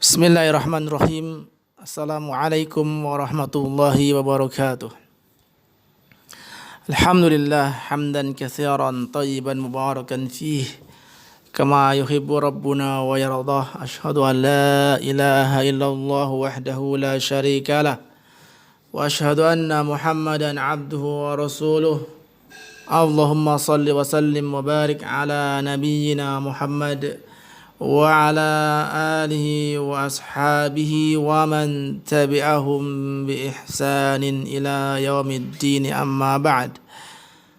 Bismillahirrahmanirrahim. Assalamualaikum warahmatullahi wabarakatuh. Alhamdulillah hamdan katsiran tayyiban mubarakan fih kama yuhibbu rabbuna wa yardah. Asyhadu an la ilaha illallah wahdahu la syarikalah wa asyhadu anna Muhammadan abduhu wa rasuluh. Allahumma salli wa sallim wa barik ala nabiyyina Muhammad wa ala alihi wa ashabihi wa man tabi'ahum bi ihsanin ila yaumiddin, amma ba'd.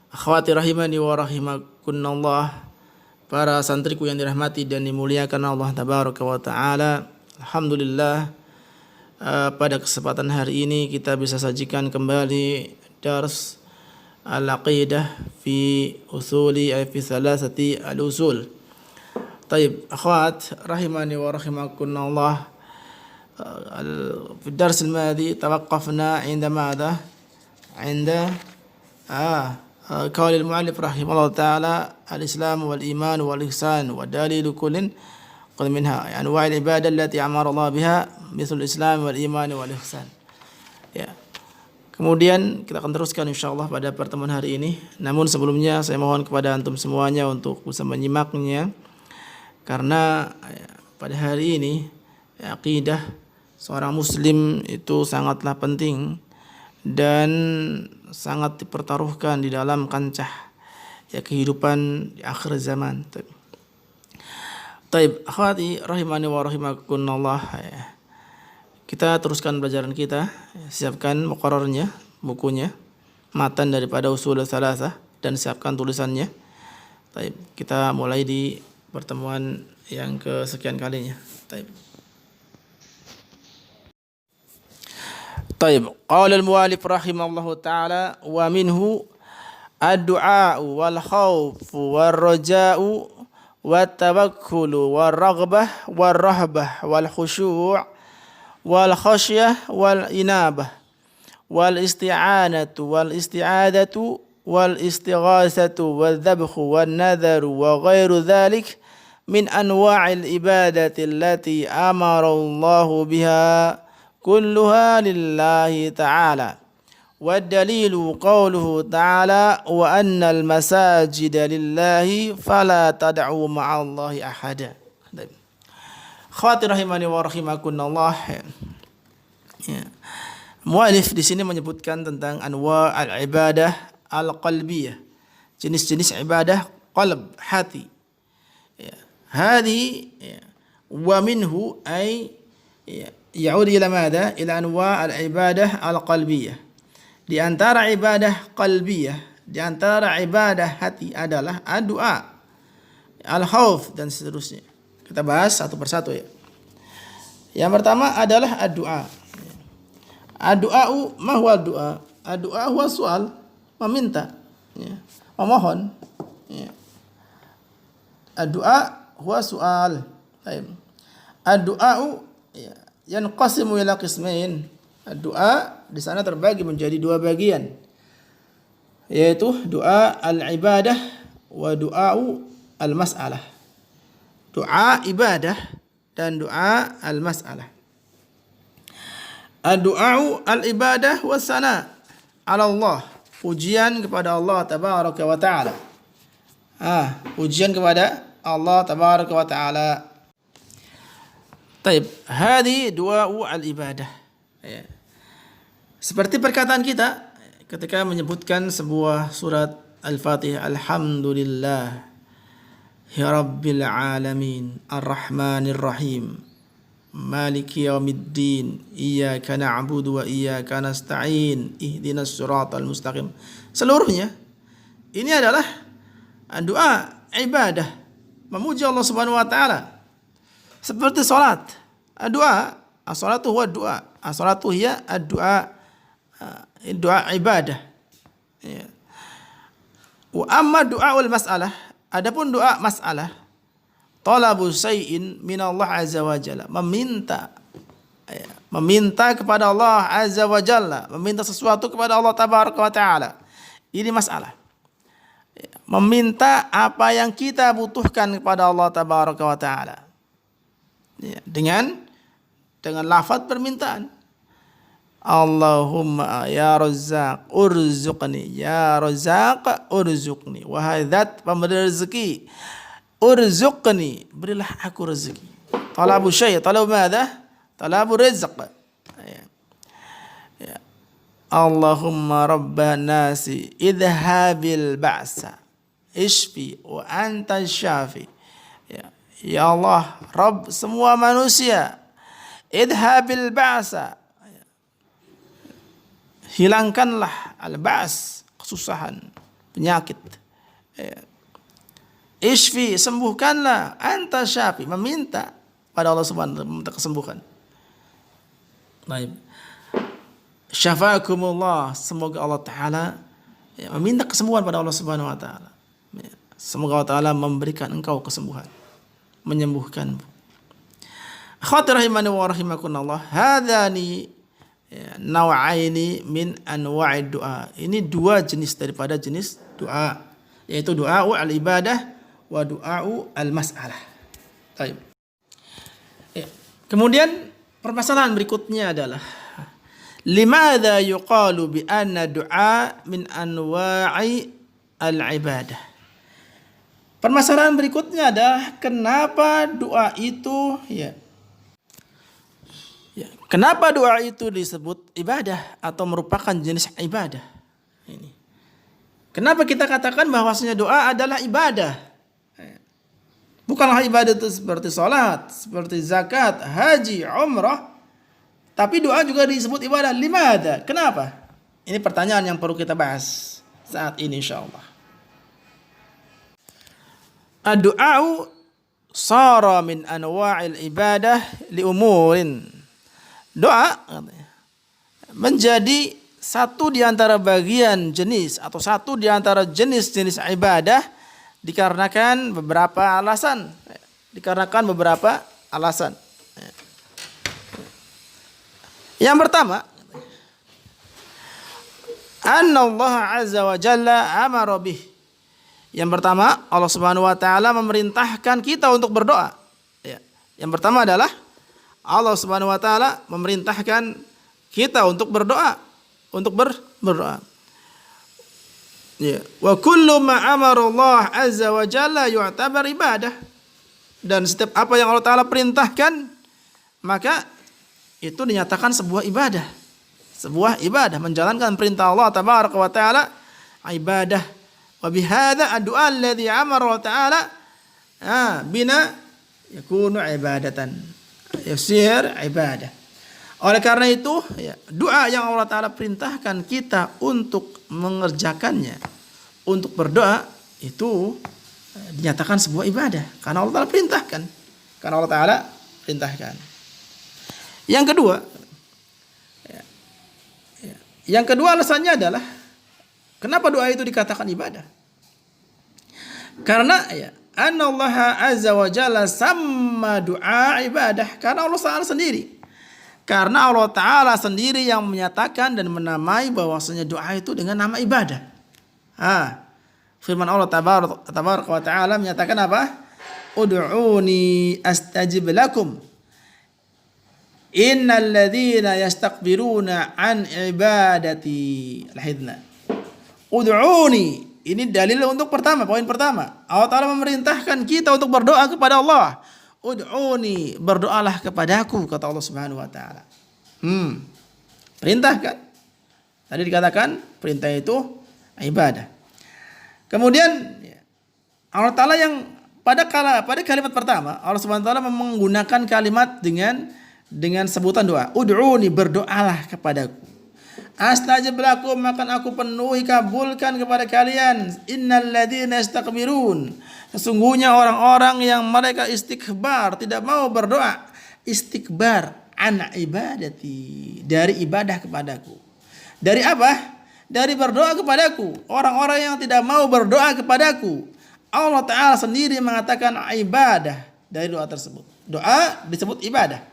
Akhwati rahimani wa rahimakunallah, para santriku yang dirahmati dan dimuliakan Allah tabaraka wa taala. Alhamdulillah, pada kesempatan hari ini kita bisa sajikan kembali dars al-aqidah fi usuli fi thalathati al-usul. طيب أخوات رحمني ورحمكم الله، في الدرس الماضي توقفنا عند ماذا؟ عند قول المؤلف رحمه الله تعالى: الإسلام والإيمان والإحسان ودليل كل منها أنواع العبادة التي أمر الله بها مثل الإسلام والإيمان والإحسان. Ya. Kemudian kita akan teruskan insyaallah pada pertemuan hari ini. Namun sebelumnya saya mohon kepada antum semuanya untuk bisa menyimaknya, karena pada hari ini akidah seorang muslim itu sangatlah penting dan sangat dipertaruhkan di dalam kancah kehidupan di akhir zaman. Taib akhwati rahimani wa rahimakunallah, kita teruskan pelajaran kita. Siapkan muqarrarnya, bukunya, matan daripada usul salasah, dan siapkan tulisannya. Taib, kita mulai di pertemuan yang kesekian kalinya. Taib. Qala al-mu'allif rahimahullahu ta'ala: wa minhu ad-du'a wal khawf wal raja'u wat tawakkul wal raghbah wal rahbah wal khusyu' wal khasyah wal inabah wal isti'anatu wal isti'adatu wal istighatsatu wal dhabhu wan nadharu wa ghairu dzalik min anwa'il ibadati allati amara Allah biha kulluha lillahi ta'ala. Wad dalilu qawluhu ta'ala: wa annal masajida lillahi fala tad'u ma'allahi ahada. Khawati rahimani wa rahimakunallah. Mu'alif di sini menyebutkan tentang anwa' al-ibadah al-qalbiyah, jenis-jenis ibadah qalb, hati. Hadi wa minhu ay ya'ud ila madha? Ila anwa' al-ibadah al-qalbiyah. Di antara ibadah qalbiyah, di antara ibadah hati adalah ad-du'a, al-khauf dan seterusnya. Kita bahas satu persatu ya. Yang pertama adalah ad-du'a. Ad-du'a'u ma huwa ad-du'a? Ad-du'a huwa su'al, meminta, memohon. Ad-du'a huwa su'al. Ad-du'a'u yanqasimu ila qismain. Ad-du'a di sana terbagi menjadi dua bagian, yaitu doa al-ibadah wa du'a'u al-mas'alah. Doa ibadah dan doa al-mas'alah. Ad-du'a'u al-ibadah wa sana' ala Allah, pujian kepada Allah tabaraka wa ta'ala. Pujian kepada Allah tabaraka wa ta'ala. Taib, hadi du'a'u al-ibadah. Seperti perkataan kita ketika menyebutkan sebuah surat Al-Fatihah: Alhamdulillah ya Rabbil Alamin Ar-Rahmanir Rahim Maliki Yaumiddin Iyyaka na'budu wa iyyaka nasta'in Ihdinas siratal mustaqim. Seluruhnya ini adalah doa ibadah, memuji Allah Subhanahu wa taala. Seperti salat, doa, as-salatu huwa doa, as-salatu hiya ad-du'a, doa ibadah. Wa amma du'aul mas'alah, adapun doa mas'alah, talabu syai'in min Allah azza wa jalla, meminta kepada Allah azza wa jalla, meminta sesuatu kepada Allah tabaraka wa taala. Ini masalah. Meminta apa yang kita butuhkan kepada Allah tabaraka wa taala. Dengan dengan lafaz permintaan. Allahumma ya Razzaq urzuqni, ya Razzaq urzuqni, wahai zat pemberi rezeki, urzuqni, berilah aku rezeki. Talabu syai', talabu madza? Talabu rizq. Ya. Allahumma rabban nasi idhabil ba'sa ishfi wa anta syafi. Ya Allah, Rabb semua manusia, idhabil ba'sa, hilangkanlah al-ba's, kesusahan, penyakit. Ishfi, sembuhkanlah, anta syafi, meminta pada Allah Subhanahu wa taala, meminta kesembuhan. Baik. Syafaakumullah, semoga Allah taala meminta kesembuhan pada Allah Subhanahu wa taala. Semoga Allah taala memberikan engkau kesembuhan, menyembuhkanmu. Akhwati rahimani wa rahimakumullah, hadzani naw'aini min anwa'id du'a. Ini dua jenis daripada jenis doa, yaitu doa al-ibadah wa doa al-mas'alah. Baik. Kemudian permasalahan berikutnya adalah limadza yuqalu bi anna du'a min anwa'i al-ibadah. Permasalahan berikutnya adalah kenapa doa itu kenapa doa itu disebut ibadah atau merupakan jenis ibadah? Ini. Kenapa kita katakan bahwasanya doa adalah ibadah? Bukanlah ibadah itu seperti salat, seperti zakat, haji, umrah, tapi doa juga disebut ibadah. Limadza? Kenapa? Ini pertanyaan yang perlu kita bahas saat ini insyaallah. Ad-du'a sara min anwa'il ibadah li umurin. Doa menjadi satu di antara bagian jenis atau satu di antara jenis-jenis ibadah dikarenakan beberapa alasan. Yang pertama, anna Allah azza wa jalla amara bih. Yang pertama, Allah Subhanahu wa taala memerintahkan kita untuk berdoa. Yang pertama adalah Allah Subhanahu wa taala memerintahkan kita untuk berdoa, berdoa. Ya, wa kullu ma amara Allah azza wa jalla yu'tabar ibadah. Dan setiap apa yang Allah taala perintahkan, maka itu dinyatakan sebuah ibadah. Sebuah ibadah, menjalankan perintah Allah tabaraka wa taala ibadah. Wa bihadza ad-du'a alladhi amara Allah taala bina yakunu ibadatan. Yasir ibadah. Oleh karena itu, doa yang Allah taala perintahkan kita untuk mengerjakannya, untuk berdoa, itu dinyatakan sebuah ibadah karena Allah taala perintahkan. Yang kedua alasannya adalah kenapa doa itu dikatakan ibadah? Karena anna Allah azza wa jalla sama doa ibadah, karena Allah Taala sendiri. Karena Allah Taala sendiri yang menyatakan dan menamai bahwasanya doa itu dengan nama ibadah. Firman Allah tabaraka wa taala menyatakan apa? Ud'uni astajib lakum. Innal ladzina yastakbiruna an ibadati lahidna. Ud'uni. Ini dalil untuk poin pertama. Allah Ta'ala memerintahkan kita untuk berdoa kepada Allah. Ud'uni, berdoalah kepadaku, kata Allah Subhanahu wa taala. Perintahkan. Tadi dikatakan perintah itu ibadah. Kemudian Allah Ta'ala yang pada kalimat pertama, Allah Subhanahu wa taala menggunakan kalimat dengan sebutan doa. Ud'uni, berdoalah kepadaku. Astajib lakum, maka aku penuhi kabulkan kepada kalian. Innal ladzina yastakbirun, sesungguhnya orang-orang yang mereka istikbar, tidak mau berdoa. Istikbar an ibadati, dari ibadah kepadaku. Dari apa? Dari berdoa kepadaku. Orang-orang yang tidak mau berdoa kepadaku, Allah Ta'ala sendiri mengatakan ibadah dari doa tersebut. Doa disebut ibadah.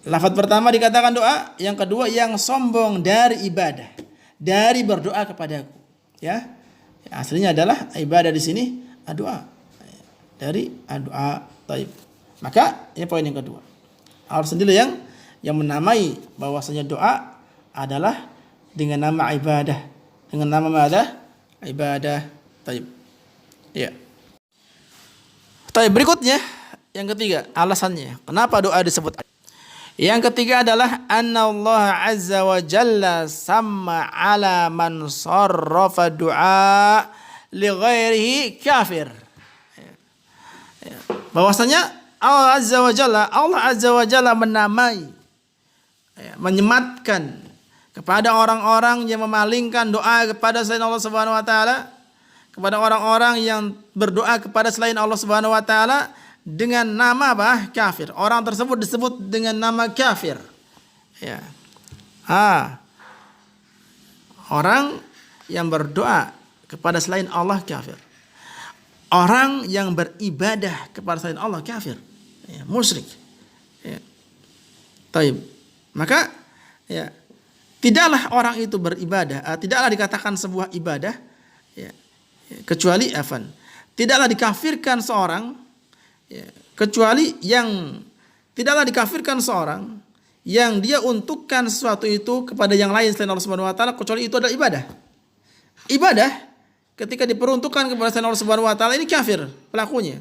Lafaz pertama dikatakan doa, yang kedua yang sombong dari ibadah, dari berdoa kepadaku. Aslinya adalah ibadah di sini doa. Dari doa. Taib. Maka ini poin yang kedua. Allah sendiri yang menamai bahwasanya doa adalah dengan nama ibadah. Dengan nama apa? Ibadah. Taib. Ya. Taib, berikutnya yang ketiga, alasannya kenapa doa disebut. Yang ketiga adalah annallaha azza wa jalla sama ala man sarrafa du'a li ghairihi kafir. Bahwasanya Allah azza wa jalla menamai, menyematkan kepada orang-orang yang memalingkan doa kepada selain Allah Subhanahu wa taala, kepada orang-orang yang berdoa kepada selain Allah Subhanahu wa taala dengan nama apa? Kafir. Orang tersebut disebut dengan nama kafir. Ya. Orang yang berdoa kepada selain Allah kafir. Orang yang beribadah kepada selain Allah kafir. Ya, musyrik. Ya. Taib. Maka ya, tidaklah orang itu beribadah, tidaklah dikatakan sebuah ibadah ya, kecuali tidaklah dikafirkan seorang kecuali yang tidaklah dikafirkan seorang yang dia untukkan sesuatu itu kepada yang lain selain Allah Subhanahu wa taala, kecuali itu adalah ibadah. Ibadah ketika diperuntukkan kepada selain Allah Subhanahu wa taala ini kafir pelakunya.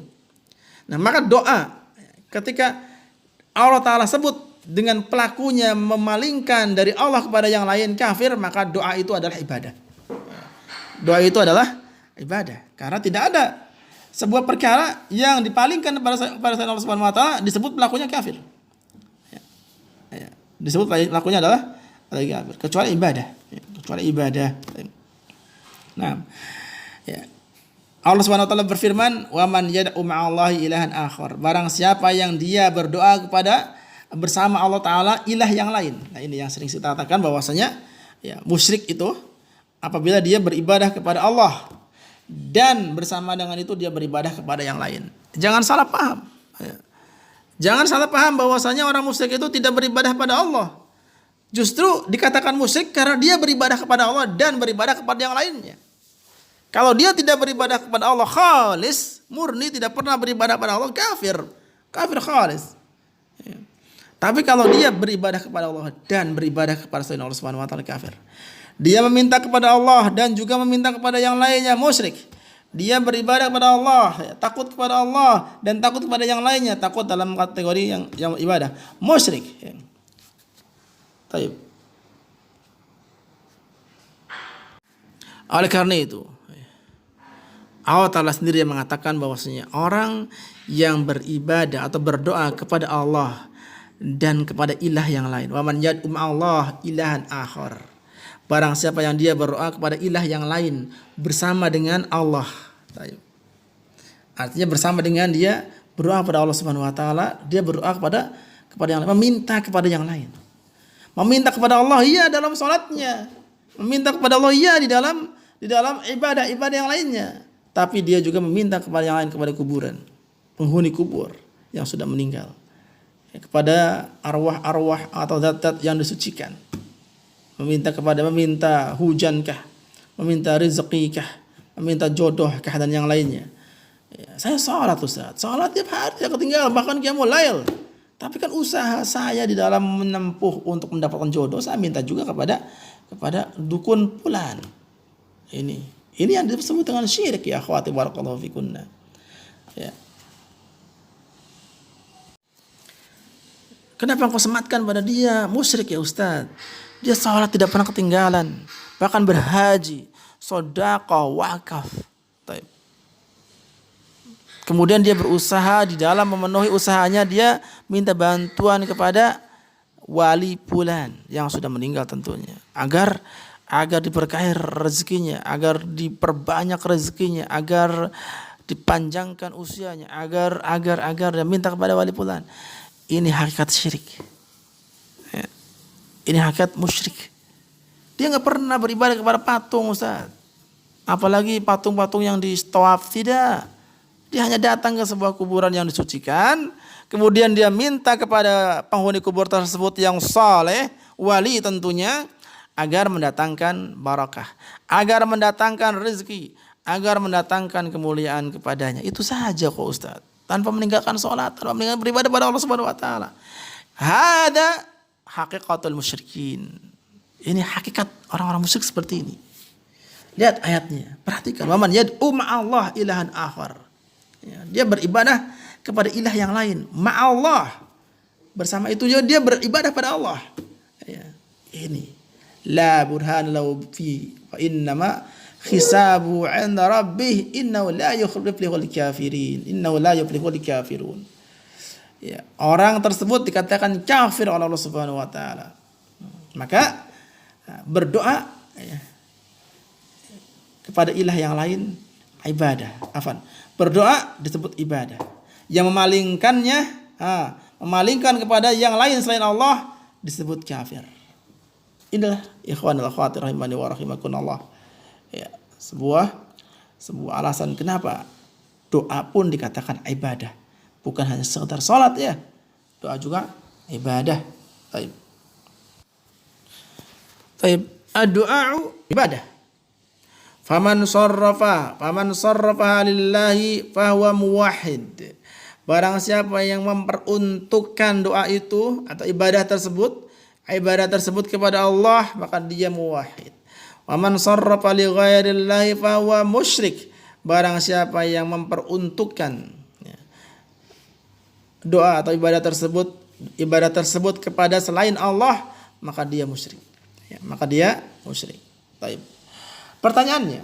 Nah, maka doa ketika Allah taala sebut dengan pelakunya memalingkan dari Allah kepada yang lain kafir, maka doa itu adalah ibadah. Doa itu adalah ibadah karena tidak ada sebuah perkara yang dipalingkan kepada Allah Subhanahu wa taala disebut pelakunya kafir. Disebut pelakunya adalah kafir kecuali ibadah. Nah, Allah Subhanahu wa taala berfirman, "Wa man yad'u ma'allahi ilahan akhar." Barang siapa yang dia berdoa kepada bersama Allah taala ilah yang lain. Nah, ini yang sering kita katakan bahwasanya musyrik itu apabila dia beribadah kepada Allah dan bersama dengan itu dia beribadah kepada yang lain. Jangan salah paham. Jangan salah paham bahwasanya orang musyrik itu tidak beribadah pada Allah. Justru dikatakan musyrik karena dia beribadah kepada Allah dan beribadah kepada yang lainnya. Kalau dia tidak beribadah kepada Allah khalis, murni tidak pernah beribadah kepada Allah, kafir khalis. Tapi kalau dia beribadah kepada Allah dan beribadah kepada selain Allah Subhanahu wa taala, kafir. Dia meminta kepada Allah dan juga meminta kepada yang lainnya, musyrik. Dia beribadah kepada Allah, takut kepada Allah dan takut kepada yang lainnya, takut dalam kategori yang ibadah, musyrik. Taib. Oleh karena itu, Allah Ta'ala sendiri yang mengatakan bahwasanya orang yang beribadah atau berdoa kepada Allah dan kepada ilah yang lain, wa man yad'u ma'allah ilahan akhar. Barang siapa yang dia berdoa kepada ilah yang lain bersama dengan Allah. Artinya bersama dengan dia berdoa kepada Allah Subhanahu wa taala, dia berdoa kepada yang lain, meminta kepada yang lain. Meminta kepada Allah iya dalam salatnya, meminta kepada Allah iya di dalam ibadah-ibadah yang lainnya. Tapi dia juga meminta kepada yang lain, kepada kuburan, penghuni kubur yang sudah meninggal, kepada arwah-arwah atau zat-zat yang disucikan. Meminta hujankah, meminta rezekinkah, meminta jodohkah dan yang lainnya. Saya sholat Ustaz, sholat tiap hari saya ketinggalan, bahkan qiyamul lail. Tapi kan usaha saya di dalam menempuh untuk mendapatkan jodoh, saya minta juga kepada dukun fulan. Ini yang disebut dengan syirik ya akhwati barakallahu fikunna. Ya. Kenapa engkau sematkan pada dia? Musyrik ya Ustaz. Dia sholat tidak pernah ketinggalan, bahkan berhaji, sedekah, wakaf. Kemudian dia berusaha, di dalam memenuhi usahanya dia minta bantuan kepada wali fulan yang sudah meninggal tentunya, agar diberkahi rezekinya, agar diperbanyak rezekinya, agar dipanjangkan usianya, agar dia minta kepada wali fulan. Ini hakikat syirik. Ini hakikat musyrik. Dia nggak pernah beribadah kepada patung Ustaz. Apalagi patung-patung yang di tawaf, tidak. Dia hanya datang ke sebuah kuburan yang disucikan, kemudian dia minta kepada penghuni kubur tersebut yang saleh, wali tentunya, agar mendatangkan barakah, agar mendatangkan rezeki, agar mendatangkan kemuliaan kepadanya. Itu saja kok Ustaz. Tanpa meninggalkan sholat, tanpa meninggalkan beribadah pada Allah Subhanahu wa taala. Hada haqiqatul musyrikin. Ini hakikat orang-orang musyrik seperti ini. Lihat ayatnya, perhatikan. Waman yad'u ma'allah ilahan akhar. Ya, dia beribadah kepada ilah yang lain, ma'allah. Bersama itu dia beribadah pada Allah. Ya, ini la burhan lahu fi fa innama hisabu 'inda rabbih innahu la yuflihul kafirin. Innahu la yuflihul kafirun. Ya, orang tersebut dikatakan kafir oleh Allah Subhanahu wa taala. Maka berdoa ya, kepada ilah yang lain ibadah. Berdoa disebut ibadah. Yang memalingkan kepada yang lain selain Allah disebut kafir. Inilah ikhwanul akhwat rahimani wa rahimakumullah. Ya, sebuah alasan kenapa doa pun dikatakan ibadah. Bukan hanya sekedar salat ya. Doa juga ibadah. Taib. Ad-du'a ibadah. Faman sarrafa lillahi fahuwa muwahhid. Barang siapa yang memperuntukkan doa itu atau ibadah tersebut kepada Allah, maka dia muwahhid. Waman sarrafa li ghairillahi fahuwa musyrik. Barang siapa yang memperuntukkan doa atau ibadah tersebut kepada selain Allah, maka dia musyrik. Ya, maka dia musyrik. Baik. Pertanyaannya,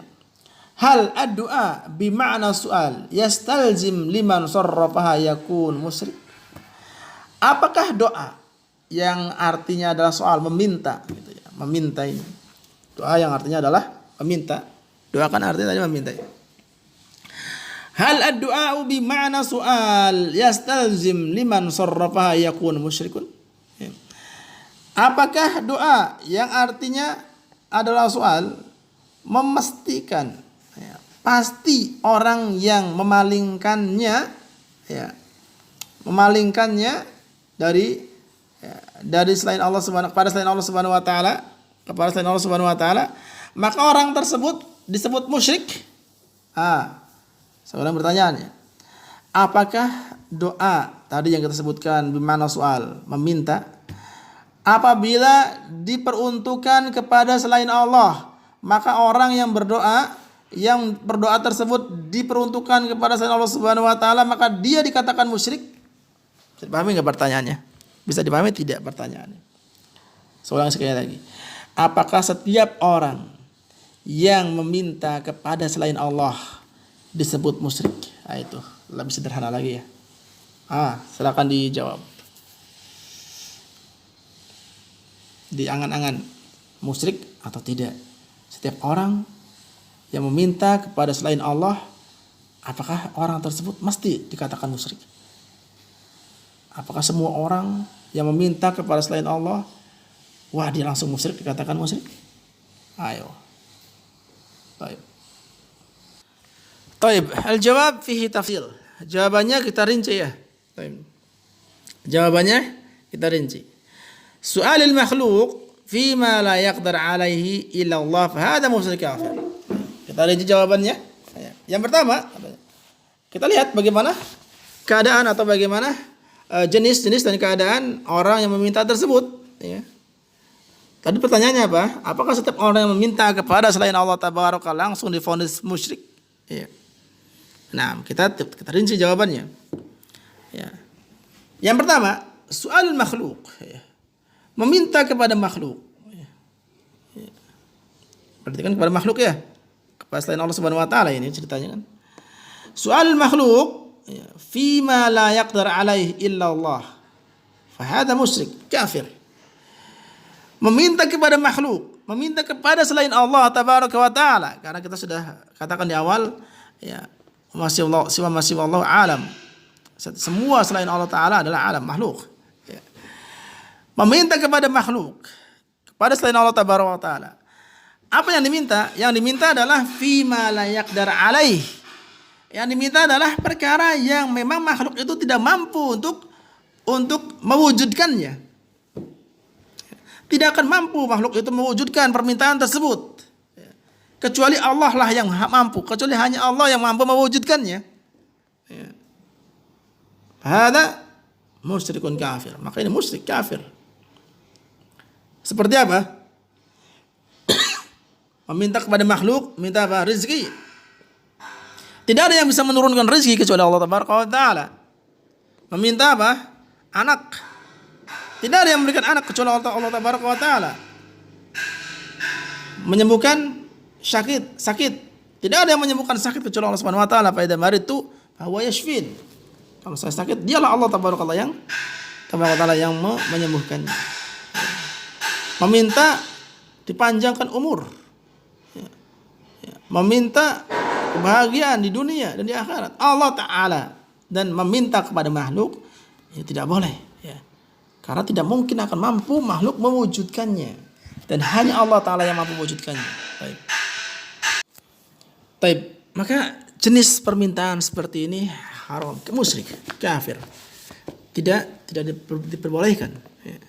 hal ad-du'a bima'na su'al yastalzim liman sarrafaha yakun musyrik? Apakah doa yang artinya adalah soal meminta gitu ya, meminta ini. Doa yang artinya adalah meminta. Doa kan artinya tadi meminta. Hal ad-du'a bima'na su'al yastalzim liman sarrafaha yakun musyrikun? Apakah doa yang artinya adalah soal memastikan ya, pasti orang yang memalingkannya dari selain Allah kepada selain Allah Subhanahu wa taala, maka orang tersebut disebut musyrik? Seorang bertanya, apakah doa tadi yang kita sebutkan bimana soal meminta apabila diperuntukkan kepada selain Allah, maka orang yang berdoa tersebut diperuntukkan kepada selain Allah Subhanahu wa taala, maka dia dikatakan musyrik? Bisa dipahami enggak pertanyaannya? Bisa dipahami tidak pertanyaannya? Seorang sekali lagi. Apakah setiap orang yang meminta kepada selain Allah disebut musyrik? Itu lebih sederhana lagi ya. Silakan dijawab. Di angan-angan musyrik atau tidak. Setiap orang yang meminta kepada selain Allah, apakah orang tersebut mesti dikatakan musyrik? Apakah semua orang yang meminta kepada selain Allah, wah dia langsung musyrik, dikatakan musyrik? Ayo. Taib. Al-jawab fihi tafsil. Jawabannya kita rinci ya. Taib. Jawabannya kita rinci. Su'alul makhluk fima la yaqdar alaihi illa Allah fa hada musyrik kafir. Kita rinci jawabannya. Yang pertama, kita lihat bagaimana keadaan atau bagaimana jenis-jenis dan keadaan orang yang meminta tersebut. Ya. Tadi pertanyaannya apa? Apakah setiap orang yang meminta kepada selain Allah tabaraka langsung divonis musyrik? Ya. Nah, kita rinci jawabannya. Ya. Yang pertama, soal makhluk. Ya. Meminta kepada makhluk. Ya. Berarti kan kepada makhluk ya. Kepada selain Allah Subhanahu wa taala ini ceritanya kan. Soal makhluk ya, fima la yaqdar alaihi illa Allah. Fa hada musyrik, kafir. Meminta kepada makhluk, meminta kepada selain Allah tabaraka wa taala, karena kita sudah katakan di awal ya, masih Allah alam. Semua selain Allah taala adalah alam makhluk. Ya. Meminta kepada makhluk, kepada selain Allah tabaraka wa taala. Apa yang diminta? Yang diminta adalah fima la yaqdar alaih. Yang diminta adalah perkara yang memang makhluk itu tidak mampu untuk mewujudkannya. Tidak akan mampu makhluk itu mewujudkan permintaan tersebut. Kecuali Allah lah yang mampu. Kecuali hanya Allah yang mampu mewujudkannya. Hada musyrikun kafir. Maka ini musyrik kafir. Seperti apa? Meminta kepada makhluk, minta apa? Rezeki. Tidak ada yang bisa menurunkan rezeki kecuali Allah Taala. Meminta apa? Anak. Tidak ada yang memberikan anak kecuali Allah Taala. Menyembuhkan sakit. Tidak ada yang menyembuhkan sakit kecuali Allah Subhanahu wa taala. Fa idza maridtu fa huwa yashfin. Kalau saya sakit, dialah Allah Taala yang menyembuhkannya. Meminta dipanjangkan umur. Meminta kebahagiaan di dunia dan di akhirat Allah Ta'ala, dan meminta kepada makhluk tidak boleh ya. Karena tidak mungkin akan mampu makhluk mewujudkannya, dan hanya Allah Ta'ala yang mampu mewujudkannya. Baik. Maka jenis permintaan seperti ini haram, musyrik, kafir, tidak diperbolehkan ya.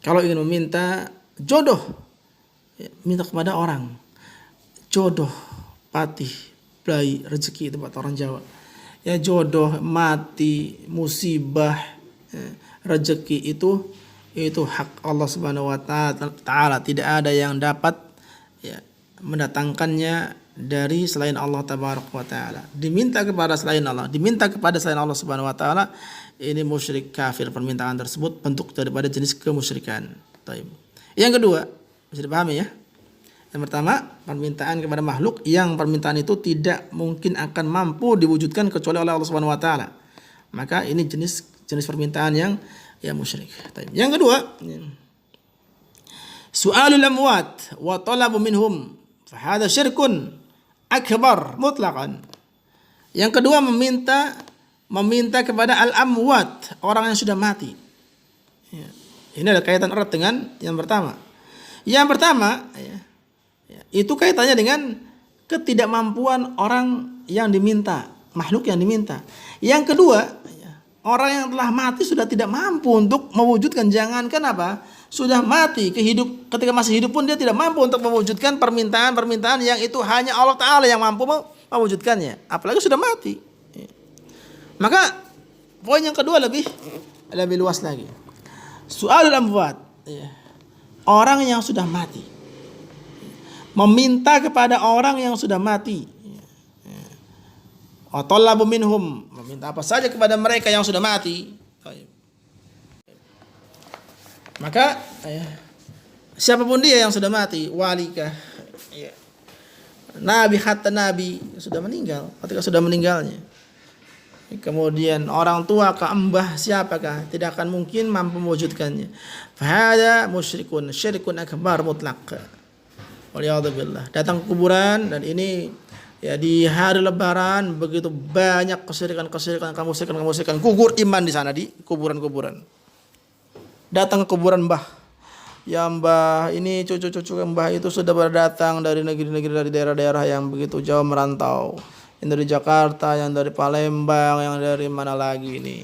Kalau ingin meminta jodoh ya, minta kepada orang, jodoh, patih, bayi, rezeki itu buat orang Jawa. Ya, jodoh, mati, musibah, ya, rezeki itu hak Allah Subhanahu wa taala. Tidak ada yang dapat ya mendatangkannya dari selain Allah Tabaraka wa taala. Diminta kepada selain Allah, Subhanahu wa taala, ini musyrik kafir. Permintaan tersebut bentuk daripada jenis kemusyrikan. Yang kedua, bisa dipahami ya? Yang pertama, permintaan kepada makhluk yang permintaan itu tidak mungkin akan mampu diwujudkan kecuali oleh Allah Subhanahu wa taala. Maka ini jenis permintaan yang musyrik. Yang kedua, su'alul amwat wa talabu minhum fa hadha syirkun akbar mutlaqan. Yang kedua, meminta kepada al-amwat, orang yang sudah mati. Ini ada kaitan erat dengan yang pertama. Yang pertama itu kaitannya dengan ketidakmampuan orang yang diminta, makhluk yang diminta. Yang kedua, orang yang telah mati sudah tidak mampu untuk mewujudkan. Jangankan apa, sudah mati, ketika masih hidup pun dia tidak mampu untuk mewujudkan permintaan yang itu hanya Allah Ta'ala yang mampu mewujudkannya, apalagi sudah mati. Maka poin yang kedua lebih luas lagi. Su'alul amwat, orang yang sudah mati, meminta kepada orang yang sudah mati. Talabu minhum, meminta apa saja kepada mereka yang sudah mati. Maka siapapun dia yang sudah mati, walikah, nabi, hatta nabi sudah meninggal, ketika sudah meninggalnya, kemudian orang tua ke mbah siapakah, tidak akan mungkin mampu mewujudkannya. Fahada musyrikun, syirkun akbar mutlaq. Waliyadzubillah. Datang ke kuburan, dan ini ya di hari Lebaran begitu banyak kesyirikan kamu musyrikan gugur iman di sana, di kuburan. Datang ke kuburan mbah. Ya mbah, ini cucu-cucu mbah itu sudah berdatang dari negeri-negeri, dari daerah-daerah yang begitu jauh merantau. Yang dari Jakarta, yang dari Palembang, yang dari mana lagi ini.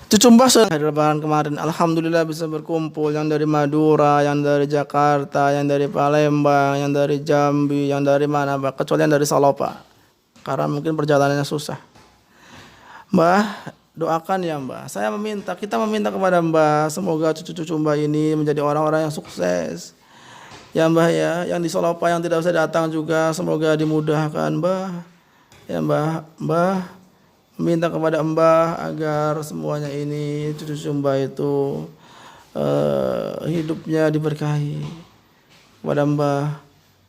Cucu mbah hari Lebaran kemarin, alhamdulillah bisa berkumpul, yang dari Madura, yang dari Jakarta, yang dari Palembang, yang dari Jambi, yang dari mana, kecuali yang dari Salopa, karena mungkin perjalanannya susah. Mbah, doakan ya mbah. Kita meminta kepada mbah, semoga cucu-cucu mbah ini menjadi orang-orang yang sukses. Ya mbah ya, yang di Salopa yang tidak bisa datang juga, semoga dimudahkan mbah. Ya mbah. Minta kepada mbah agar semuanya ini cucu mbah itu hidupnya diberkahi. Kepada mbah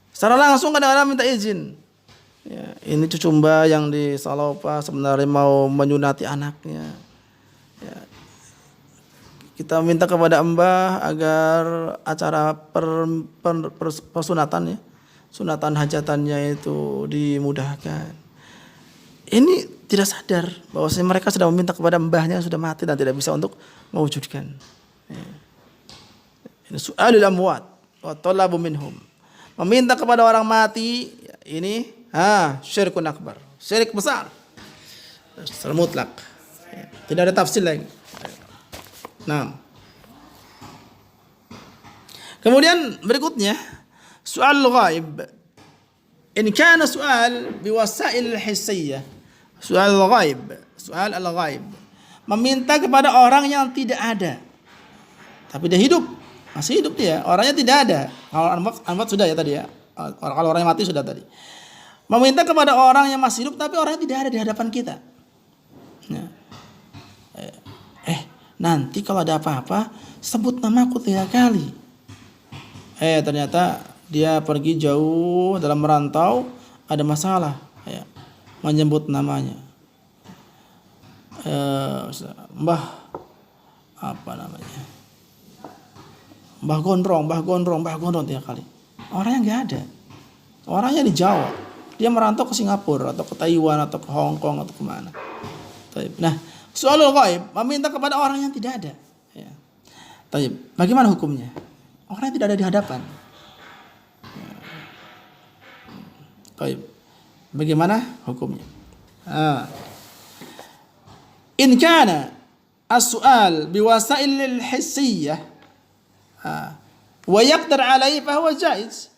secara langsung, kadang-kadang minta izin. Ya, ini cucu mbah yang di Salopa sebenarnya mau menyunati anaknya. Ya, kita minta kepada mbah agar acara persunatan ya, sunatan hajatannya itu dimudahkan. Ini tidak sadar bahwasanya mereka sudah meminta kepada mbahnya yang sudah mati dan tidak bisa untuk mewujudkan. Ini su'alul amwat wa talabu minhum. Meminta kepada orang mati, ini syirkun akbar, syirik besar, secara mutlak. Tidak ada tafsir lagi. Nah, kemudian berikutnya su'al ghaib. In kana su'al biwasail hissiyah Soal al-ghaib. Soal al-ghaib. Meminta kepada orang yang tidak ada. Tapi dia hidup. Masih hidup dia. Orangnya tidak ada. Kalau amwat sudah ya tadi ya. Kalau orangnya mati sudah tadi. Meminta kepada orang yang masih hidup tapi orangnya tidak ada di hadapan kita. Nah. Nanti kalau ada apa-apa sebut namaku 3 kali. Ternyata dia pergi jauh dalam merantau, ada masalah, menyebut namanya. Mbah apa namanya? Mbah Gondrong 3 kali. Orangnya nggak ada. Orangnya di Jawa. Dia merantau ke Singapura atau ke Taiwan atau ke Hong Kong atau kemana. Nah, soalul ghaib meminta kepada orang yang tidak ada. Ya. Bagaimana hukumnya? Orang yang tidak ada di hadapan. Bagaimana hukumnya? In kana as-su'al biwasail hissiyah wa yaqdir 'alaihi fa huwa jaiz.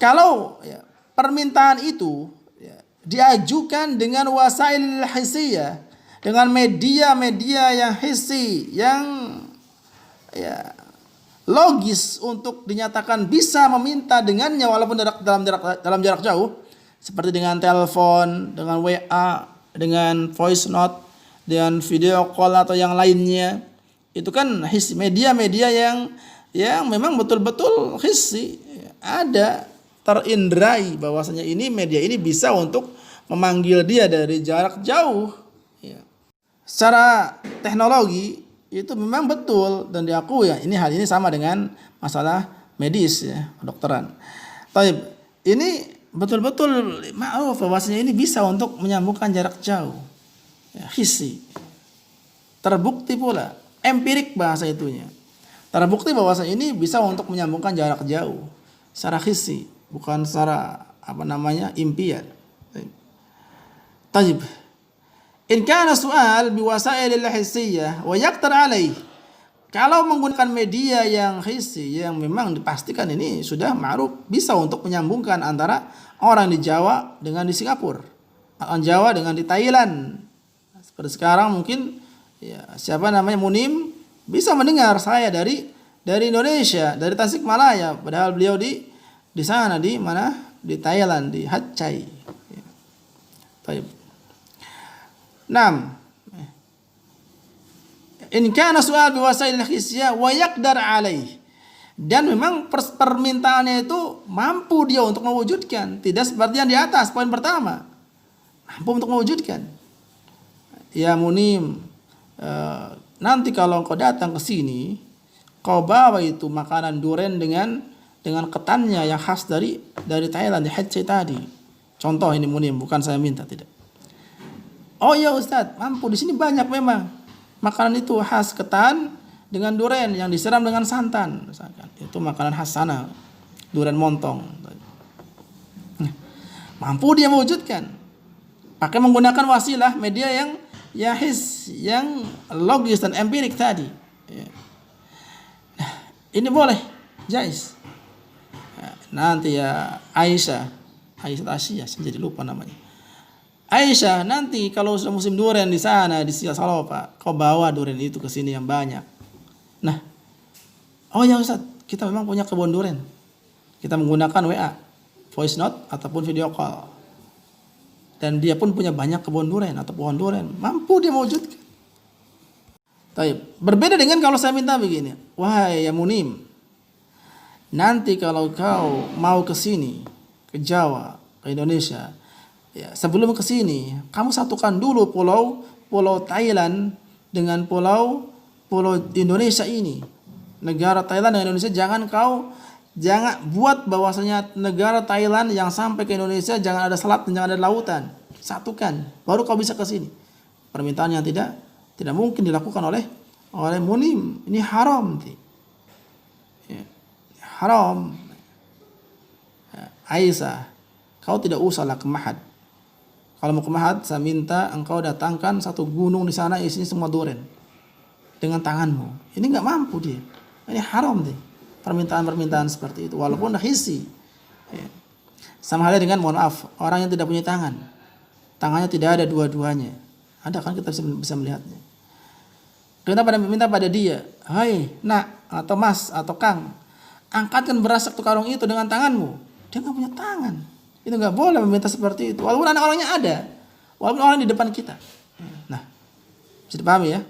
Kalau permintaan itu diajukan dengan wasail hissiyah, dengan media-media yang hissi, yang logis untuk dinyatakan bisa meminta dengannya walaupun dalam jarak jauh, seperti dengan telepon, dengan WA, dengan voice note, dengan video call atau yang lainnya. Itu kan hissi, media-media yang memang betul-betul hissi, ada terindrai bahwasanya ini media ini bisa untuk memanggil dia dari jarak jauh. Secara teknologi itu memang betul dan diakui ya. Hal ini sama dengan masalah medis ya, kedokteran. Tapi ini betul-betul maaf bahwasanya ini bisa untuk menyambungkan jarak jauh. Hissi. Terbukti pula, empirik bahasa itunya. Terbukti bahwasanya ini bisa untuk menyambungkan jarak jauh secara hissi, bukan secara impian. Taib. In kana su'al biwasailil hissiyah wa yaqtar 'alaih. Kalau menggunakan media yang hissi yang memang dipastikan ini sudah ma'ruf, bisa untuk menyambungkan antara orang di Jawa dengan di Singapura, orang Jawa dengan di Thailand. Seperti sekarang mungkin Munim bisa mendengar saya dari Indonesia, dari Tasikmalaya, padahal beliau di sana di mana? Di Thailand, di Hatchai. Baik. 6. In kana su'al biwasail hissiyah wa yaqdar 'alaih. Dan memang permintaannya itu mampu dia untuk mewujudkan, tidak seperti yang di atas poin pertama. Mampu untuk mewujudkan. Ya Munim, nanti kalau engkau datang ke sini, kau bawa itu makanan durian dengan ketannya yang khas dari Thailand, di Hatchai tadi. Contoh ini Munim, bukan saya minta, tidak. Oh iya Ustadz, mampu, di sini banyak memang makanan itu khas ketan dengan durian yang disiram dengan santan, misalkan. Itu makanan khas sana, durian montong. Mampu dia mewujudkan, pakai menggunakan wasilah media yang logis dan empirik tadi. Ini boleh, jais. Nanti Aisyah Asia, saya jadi lupa namanya. Aisyah, nanti kalau sudah musim durian di sana di Salopa, kau bawa durian itu ke sini yang banyak. Nah, oh ya Ustaz, kita memang punya kebun durian. Kita menggunakan WA, voice note ataupun video call. Dan dia pun punya banyak kebun durian atau pohon durian, mampu dia mewujudkan. Tapi berbeda dengan kalau saya minta begini, wahai ya Munim, nanti kalau kau mau ke sini, ke Jawa, ke Indonesia, sebelum ke sini, kamu satukan dulu pulau Thailand dengan pulau Indonesia ini. Negara Thailand dan Indonesia jangan buat bahwasanya negara Thailand yang sampai ke Indonesia jangan ada selat dan jangan ada lautan. Satukan, baru kau bisa ke sini. Permintaan yang tidak mungkin dilakukan oleh Munim. Ini haram. Haram. Aisyah, kau tidak usahlah ke Mahat. Kalau mau ke Mahat, saya minta engkau datangkan satu gunung di sana isinya semua durian dengan tanganmu. Ini nggak mampu dia. Ini haram deh. Permintaan seperti itu, walaupun dah isi. Sama halnya dengan mohon maaf, orang yang tidak punya tangan. tangannya tidak ada dua-duanya. Ada kan, kita bisa melihatnya. Kita minta pada dia, hai nak atau mas atau kang, angkatkan beras satu karung itu dengan tanganmu. Dia nggak punya tangan. Itu nggak boleh meminta seperti itu. Walaupun orangnya ada, walaupun orang di depan kita. Nah, bisa dipahami ya.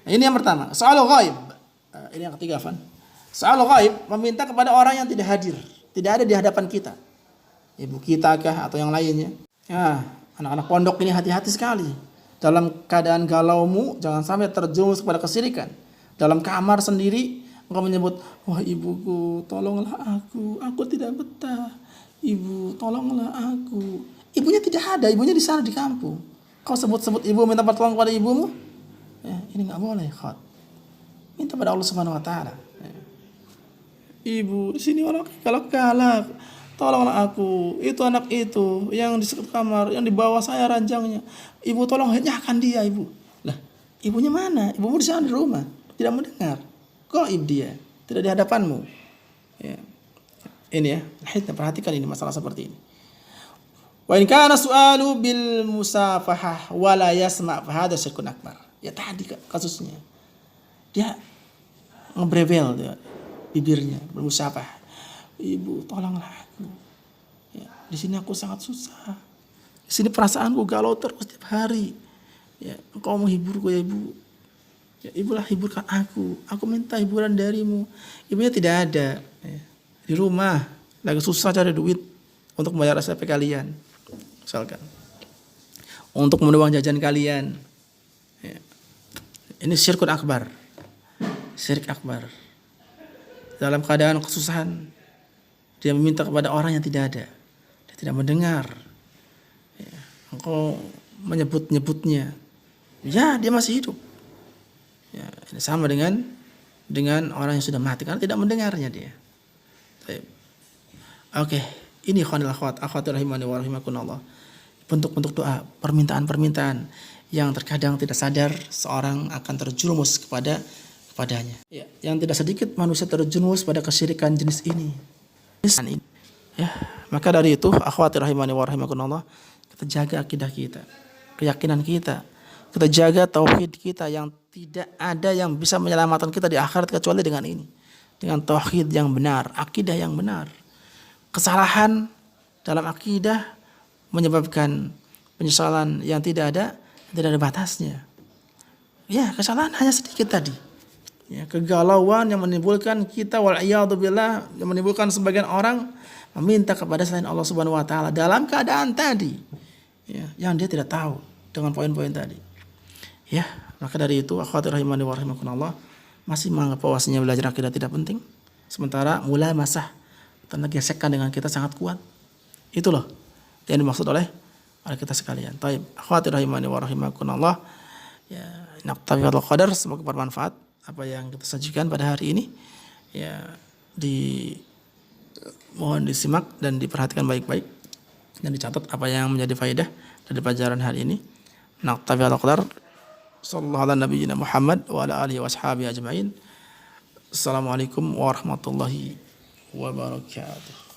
Nah, ini yang pertama. Soal ghaib. Ini yang ketiga, Van. Soal ghaib, meminta kepada orang yang tidak hadir, tidak ada di hadapan kita. Ibu kita kah atau yang lainnya. Ya, anak-anak pondok ini hati-hati sekali. Dalam keadaan galaumu, jangan sampai terjerumus kepada kesyirikan. Dalam kamar sendiri, engkau menyebut, wah ibuku, tolonglah aku tidak betah. Ibu, tolonglah aku. Ibunya tidak ada, ibunya di sana di kampung. Kau sebut-sebut ibu, minta pertolongan kepada ibumu? Ya, ini nggak boleh, khot. Minta pada Allah Subhanahu Wa Taala. Ya. Ibu, di sini orang galak-galak. Tolonglah aku, itu anak itu yang di sekitar kamar, yang di bawah saya ranjangnya. Ibu tolong nyahkan dia, ibu. Lah, ibunya mana? Ibumu di sana di rumah, tidak mendengar. Gaib dia, tidak di hadapanmu. Ya. Ini ya, perhatikan ini masalah seperti ini. Wa in kana su'alu bil musafahah wa la yasma' fa hadha syirkun akbar. Ya tadi kasusnya. Dia ngebrebel dia, bibirnya bermusafah. Ibu, tolonglah aku. Ya, di sini aku sangat susah. Di sini perasaanku galau terus setiap hari. Ya, engkau menghiburku ya ibu. Ya, ibulah hiburkan aku. Aku minta hiburan darimu. Ibunya tidak ada. Ya, di rumah lagi susah cari duit untuk membayar SPP kalian, misalkan. Untuk menuang jajan kalian. Ya. Ini syirkun akbar. Syirik akbar. Dalam keadaan kesusahan, dia meminta kepada orang yang tidak ada. Dia tidak mendengar. Ya, engkau menyebut-nyebutnya. Ya, dia masih hidup. Ya, ini sama dengan orang yang sudah mati karena tidak mendengarnya dia. Oke, ini ikhwanil akhwat, akhwati rahimani wa rahimakumullah. Bentuk-bentuk doa, permintaan-permintaan yang terkadang tidak sadar seorang akan terjerumus kepadanya. Ya, yang tidak sedikit manusia terjerumus pada kesyirikan jenis ini. Ya, maka dari itu akhwati rahimani wa rahimakumullah, kita jaga akidah kita, keyakinan kita jaga tauhid kita yang tidak ada yang bisa menyelamatkan kita di akhirat kecuali dengan ini, dengan tauhid yang benar, akidah yang benar. Kesalahan dalam akidah menyebabkan penyesalan yang tidak ada batasnya. Ya, kesalahan hanya sedikit tadi. Ya, kegalauan yang menimbulkan kita wal'iyadzubillah, yang menimbulkan sebagian orang meminta kepada selain Allah Subhanahu Wa Taala dalam keadaan tadi, ya, yang dia tidak tahu dengan poin-poin tadi. Ya, maka dari itu akhwati rahimani wa rahimakumullah, masih menganggap bahwasanya belajar akidah tidak penting, sementara mulai masah tanda gesekan dengan kita sangat kuat. Itu loh yang dimaksud oleh kita sekalian. Taib, akhwati rahimani wa rahimakumullah, ya, naktafi bil qadar, semoga bermanfaat apa yang kita sajikan pada hari ini. Ya, mohon disimak dan diperhatikan baik-baik dan dicatat apa yang menjadi faedah dari pelajaran hari ini. Naktafi bil qadar. Sallallahu ala nabiyyina Muhammad wa ala alihi washabihi ajma'in. Assalamualaikum warahmatullahi wabarakatuh.